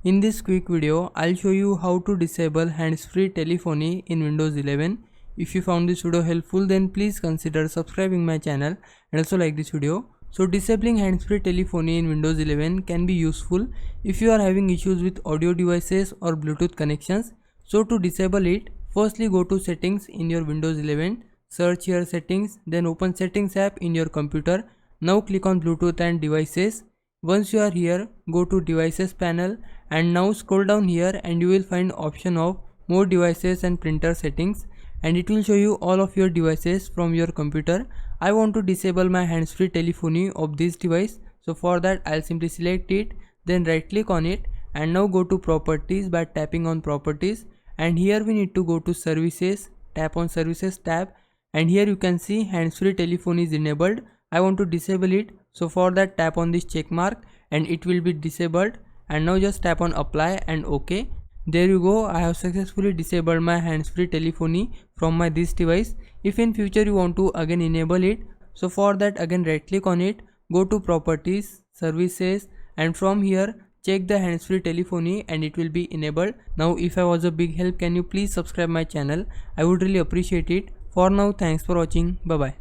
In this quick video, I'll show you how to disable hands-free telephony in Windows 11. If you found this video helpful, then please consider subscribing my channel and also like this video. So disabling hands-free telephony in Windows 11 can be useful if you are having issues with audio devices or Bluetooth connections. So to disable it, firstly go to settings in your Windows 11, search here settings, then open settings app in your computer. Now click on Bluetooth and devices. Once you are here, go to devices panel and now scroll down here and you will find option of more devices and printer settings, and it will show you all of your devices from your computer. I want to disable my hands-free telephony of this device, so for that I'll simply select it, then right click on it and now go to properties by tapping on properties, and here we need to go to services, tap on services tab, and here you can see hands-free telephony is enabled. I want to disable it, so for that tap on this check mark and it will be disabled, and now just tap on apply and OK. There you go, I have successfully disabled my hands-free telephony from my this device. If in future you want to again enable it, so for that again right click on it, go to properties, services, and from here check the hands-free telephony and it will be enabled. Now if I was a big help, can you please subscribe my channel? I would really appreciate it. For now, thanks for watching. Bye bye.